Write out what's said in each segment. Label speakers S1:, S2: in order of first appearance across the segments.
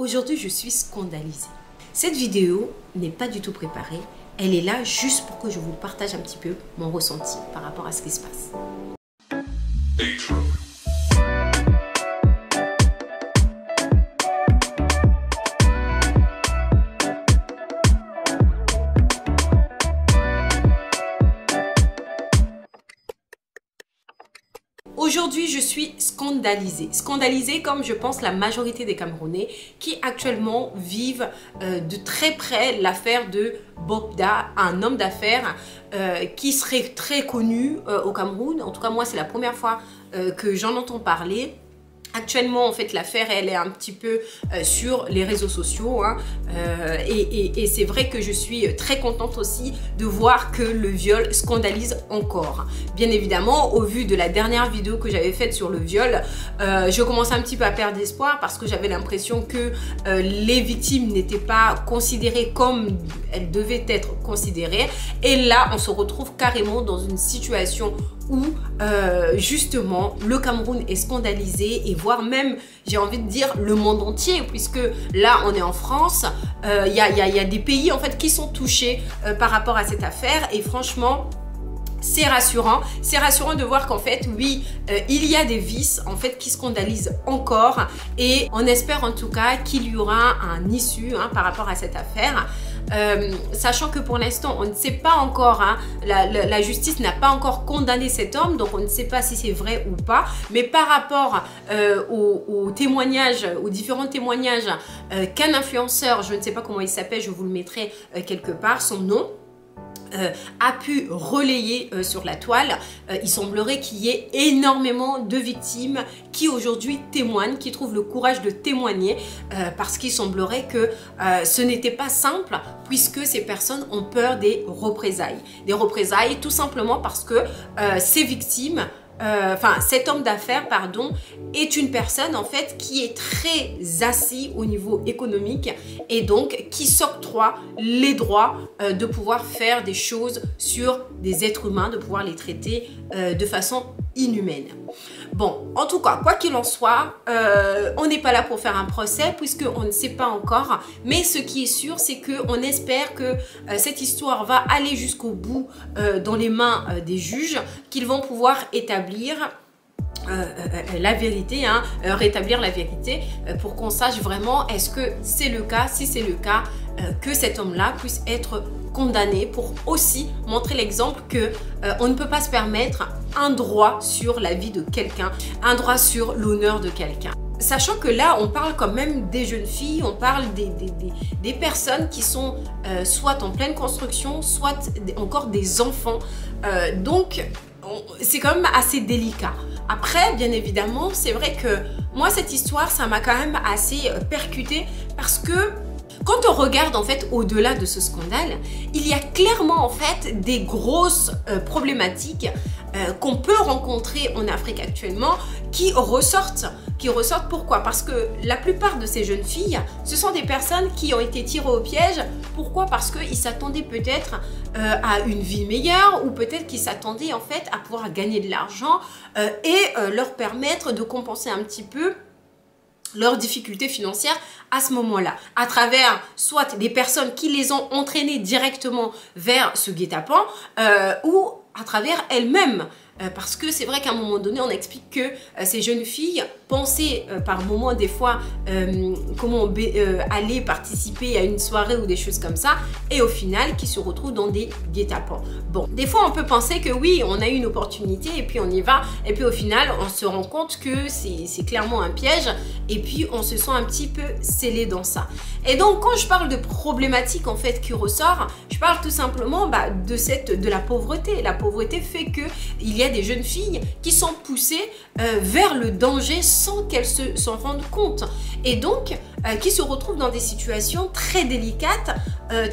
S1: Aujourd'hui, je suis scandalisée. Cette vidéo n'est pas du tout préparée. Elle est là juste pour que je vous partage un petit peu mon ressenti par rapport à ce qui se passe. Aujourd'hui, je suis scandalisée. Scandalisée comme je pense la majorité des Camerounais qui actuellement vivent de très près l'affaire de Bobda, un homme d'affaires qui serait très connu au Cameroun. En tout cas, moi, c'est la première fois que j'en entends parler. Actuellement, en fait, l'affaire, elle est un petit peu sur les réseaux sociaux hein, et c'est vrai que je suis très contente aussi de voir que le viol scandalise encore. Bien évidemment, au vu de la dernière vidéo que j'avais faite sur le viol, je commençais un petit peu à perdre espoir parce que j'avais l'impression que les victimes n'étaient pas considérées comme elles devaient être considérées. Et là, on se retrouve carrément dans une situation où justement le Cameroun est scandalisé et voire même, j'ai envie de dire, le monde entier, puisque là on est en France, il y a des pays en fait qui sont touchés par rapport à cette affaire et franchement c'est rassurant de voir qu'en fait oui il y a des vices en fait qui scandalisent encore et on espère en tout cas qu'il y aura un issue hein, par rapport à cette affaire. Sachant que pour l'instant on ne sait pas encore, hein, la justice n'a pas encore condamné cet homme, donc on ne sait pas si c'est vrai ou pas, mais par rapport aux témoignages, aux différents témoignages qu'un influenceur, je ne sais pas comment il s'appelle, je vous le mettrai quelque part, son nom, a pu relayer sur la toile, il semblerait qu'il y ait énormément de victimes qui aujourd'hui témoignent, qui trouvent le courage de témoigner parce qu'il semblerait que ce n'était pas simple puisque ces personnes ont peur des représailles. Des représailles tout simplement parce que ces victimes, cet homme d'affaires, pardon, est une personne en fait qui est très assis au niveau économique et donc qui s'octroie les droits de pouvoir faire des choses sur des êtres humains, de pouvoir les traiter de façon inhumaine. Bon, en tout cas, quoi qu'il en soit, on n'est pas là pour faire un procès puisqu'on ne sait pas encore, mais ce qui est sûr, c'est qu'on espère que cette histoire va aller jusqu'au bout dans les mains des juges, qu'ils vont pouvoir établir la vérité, hein, rétablir la vérité pour qu'on sache vraiment est-ce que c'est le cas, si c'est le cas, que cet homme-là puisse être condamné pour aussi montrer l'exemple que on ne peut pas se permettre un droit sur la vie de quelqu'un, un droit sur l'honneur de quelqu'un. Sachant que là, on parle quand même des jeunes filles, on parle des personnes qui sont soit en pleine construction, soit encore des enfants. Donc, c'est quand même assez délicat. Après, bien évidemment, c'est vrai que moi, cette histoire, ça m'a quand même assez percutée parce que quand on regarde en fait au-delà de ce scandale, il y a clairement en fait des grosses problématiques qu'on peut rencontrer en Afrique actuellement qui ressortent. Pourquoi? Parce que la plupart de ces jeunes filles, ce sont des personnes qui ont été tirées au piège. Pourquoi? Parce qu'ils s'attendaient peut-être à une vie meilleure ou peut-être qu'ils s'attendaient en fait à pouvoir gagner de l'argent et leur permettre de compenser un petit peu leurs difficultés financières à ce moment-là, à travers soit des personnes qui les ont entraînées directement vers ce guet-apens ou à travers elles-mêmes. Parce que c'est vrai qu'à un moment donné, on explique que ces jeunes filles pensaient par moment des fois comment aller participer à une soirée ou des choses comme ça et au final qui se retrouvent dans des guet-apens. Bon, des fois on peut penser que oui, on a eu une opportunité et puis on y va et puis au final on se rend compte que c'est clairement un piège et puis on se sent un petit peu scellé dans ça. Et donc quand je parle de problématique en fait qui ressort, je parle tout simplement de la pauvreté. La pauvreté fait que il y a des jeunes filles qui sont poussées vers le danger sans qu'elles s'en rendent compte et donc qui se retrouvent dans des situations très délicates,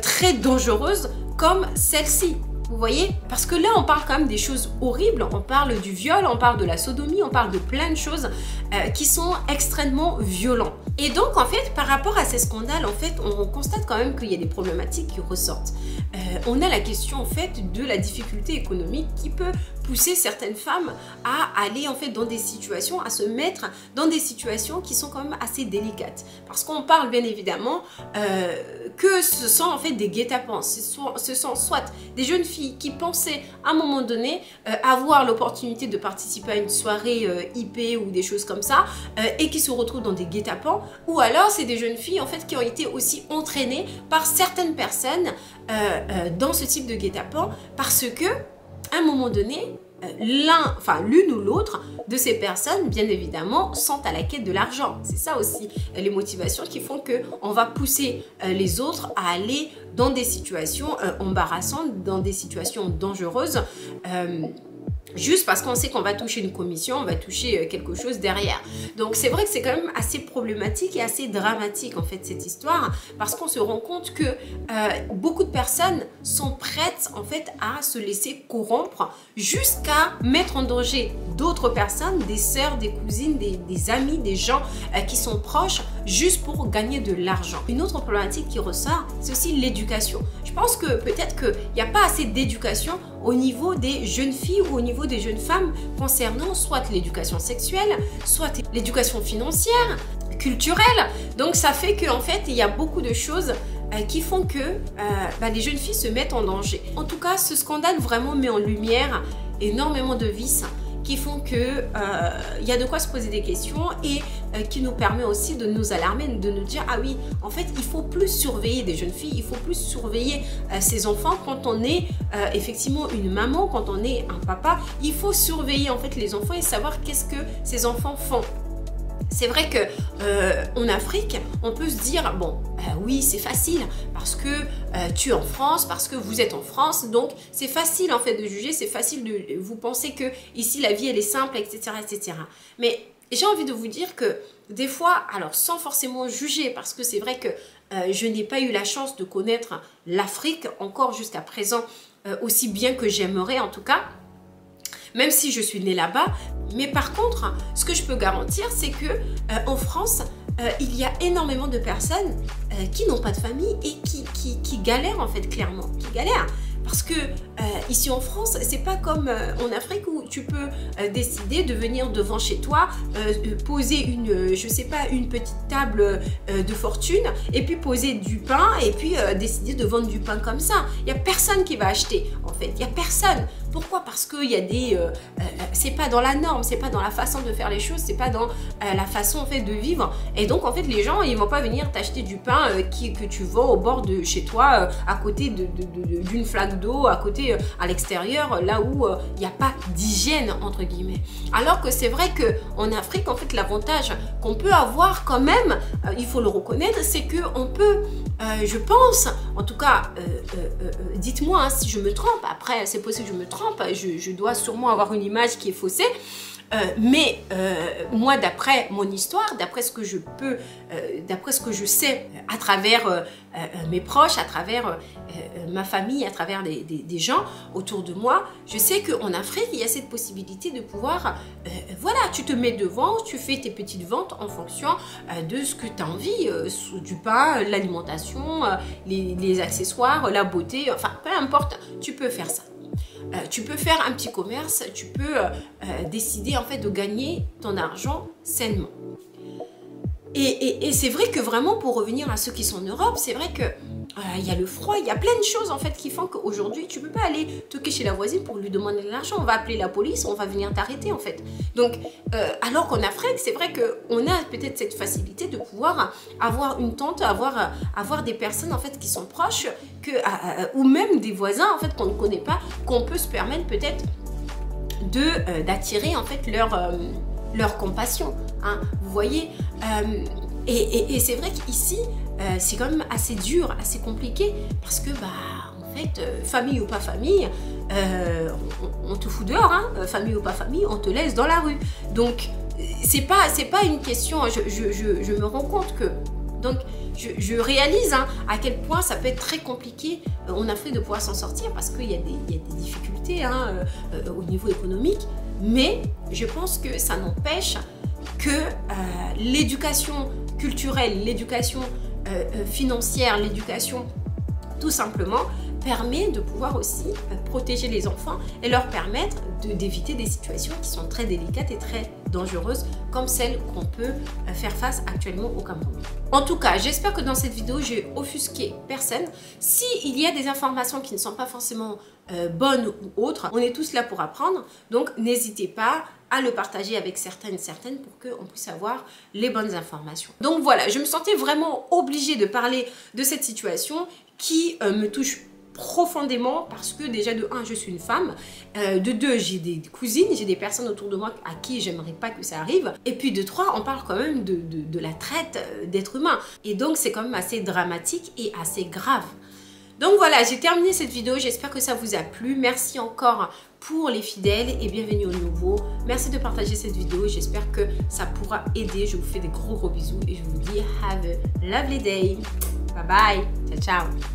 S1: très dangereuses comme celle-ci. Vous voyez? Parce que là, on parle quand même des choses horribles. On parle du viol, on parle de la sodomie, on parle de plein de choses qui sont extrêmement violentes. Et donc, en fait, par rapport à ces scandales, en fait, on constate quand même qu'il y a des problématiques qui ressortent. On a la question, en fait, de la difficulté économique qui peut pousser certaines femmes à aller, en fait, dans des situations, à se mettre dans des situations qui sont quand même assez délicates. Parce qu'on parle, bien évidemment, que ce sont, en fait, des guet-apens. Ce sont soit des jeunes filles qui pensaient, à un moment donné, avoir l'opportunité de participer à une soirée IP ou des choses comme ça, et qui se retrouvent dans des guet-apens, ou alors c'est des jeunes filles, en fait, qui ont été aussi entraînées par certaines personnes dans ce type de guet-apens, parce que à un moment donné, l'une ou l'autre de ces personnes, bien évidemment, sont à la quête de l'argent. C'est ça aussi les motivations qui font qu'on va pousser les autres à aller dans des situations embarrassantes, dans des situations dangereuses, juste parce qu'on sait qu'on va toucher une commission, on va toucher quelque chose derrière. Donc c'est vrai que c'est quand même assez problématique et assez dramatique en fait cette histoire, parce qu'on se rend compte que beaucoup de personnes sont prêtes en fait à se laisser corrompre jusqu'à mettre en danger d'autres personnes, des sœurs, des cousines, des amis, des gens qui sont proches, juste pour gagner de l'argent. Une autre problématique qui ressort, c'est aussi l'éducation. Je pense que peut-être qu'il n'y a pas assez d'éducation au niveau des jeunes filles ou au niveau des jeunes femmes concernant soit l'éducation sexuelle, soit l'éducation financière, culturelle. Donc ça fait qu'en fait, il y a beaucoup de choses qui font que les jeunes filles se mettent en danger. En tout cas, ce scandale vraiment met en lumière énormément de vices qui font que y a de quoi se poser des questions et qui nous permet aussi de nous alarmer, de nous dire ah oui, en fait, il faut plus surveiller des jeunes filles, il faut plus surveiller ces enfants quand on est effectivement une maman, quand on est un papa, il faut surveiller en fait les enfants et savoir qu'est-ce que ces enfants font. C'est vrai que en Afrique, on peut se dire bon, oui, c'est facile parce que tu es en France, parce que vous êtes en France, donc c'est facile en fait de juger, c'est facile de vous pensez que ici la vie elle est simple, etc., etc. Mais j'ai envie de vous dire que des fois, alors sans forcément juger, parce que c'est vrai que je n'ai pas eu la chance de connaître l'Afrique encore jusqu'à présent aussi bien que j'aimerais en tout cas. Même si je suis née là-bas. Mais par contre, ce que je peux garantir, c'est que en France, il y a énormément de personnes qui n'ont pas de famille et qui galèrent en fait, clairement, qui galèrent. Parce que ici en France, c'est pas comme en Afrique où tu peux décider de venir devant chez toi, poser une, je sais pas, une petite table de fortune et puis poser du pain et puis décider de vendre du pain comme ça. Il y a personne qui va acheter en fait, il y a personne. Pourquoi? Parce qu'il y a des... c'est pas dans la norme, c'est pas dans la façon de faire les choses, c'est pas dans la façon en fait de vivre. Et donc en fait les gens, ils vont pas venir t'acheter du pain que tu vends au bord de chez toi, à côté d'une flaque d'eau, à côté, à l'extérieur, là où il n'y a pas d'hygiène entre guillemets. Alors que c'est vrai qu'en Afrique, en fait, l'avantage qu'on peut avoir quand même, il faut le reconnaître, c'est qu'on peut, je pense, en tout cas, dites-moi hein, si je me trompe, après c'est possible que je me trompe, je dois sûrement avoir une image qui est faussée, mais moi d'après mon histoire, d'après ce que je peux, d'après ce que je sais à travers mes proches, à travers ma famille, à travers des gens autour de moi, je sais qu'en Afrique il y a cette possibilité de pouvoir, voilà, tu te mets devant, tu fais tes petites ventes en fonction de ce que tu as envie, du pain, l'alimentation, les accessoires, la beauté, enfin peu importe, tu peux faire ça. Tu peux faire un petit commerce, tu peux décider en fait de gagner ton argent sainement. Et c'est vrai que vraiment pour revenir à ceux qui sont en Europe, c'est vrai que il y a le froid, il y a plein de choses en fait qui font qu'aujourd'hui tu peux pas aller toquer chez la voisine pour lui demander de l'argent, on va appeler la police, on va venir t'arrêter en fait. Donc alors qu'en Afrique, c'est vrai qu'on a peut-être cette facilité de pouvoir avoir une tante, avoir des personnes en fait qui sont proches, ou même des voisins en fait qu'on ne connaît pas, qu'on peut se permettre peut-être d'attirer en fait leur compassion, hein, vous voyez. Et c'est vrai qu'ici, c'est quand même assez dur, assez compliqué, parce que, en fait, famille ou pas famille, on te fout dehors, hein, famille ou pas famille, on te laisse dans la rue. Donc, c'est pas une question, je me rends compte que Donc, je réalise à quel point ça peut être très compliqué en Afrique de pouvoir s'en sortir parce qu'il y a des difficultés au niveau économique. Mais je pense que ça n'empêche que l'éducation culturelle, l'éducation financière, l'éducation tout simplement permet de pouvoir aussi protéger les enfants et leur permettre d'éviter des situations qui sont très délicates et très dangereuses comme celles qu'on peut faire face actuellement au Cameroun. En tout cas, j'espère que dans cette vidéo, j'ai offusqué personne. S'il y a des informations qui ne sont pas forcément bonnes ou autres, on est tous là pour apprendre. Donc, n'hésitez pas à le partager avec certaines pour qu'on puisse avoir les bonnes informations. Donc voilà, je me sentais vraiment obligée de parler de cette situation qui me touche profondément parce que déjà de 1, je suis une femme, de 2, j'ai des cousines, j'ai des personnes autour de moi à qui j'aimerais pas que ça arrive, et puis de 3, on parle quand même de la traite d'êtres humains. Et donc c'est quand même assez dramatique et assez grave. Donc voilà, j'ai terminé cette vidéo, j'espère que ça vous a plu. Merci encore pour les fidèles et bienvenue aux nouveaux. Merci de partager cette vidéo, j'espère que ça pourra aider. Je vous fais des gros bisous et je vous dis have a lovely day. Bye bye, ciao ciao.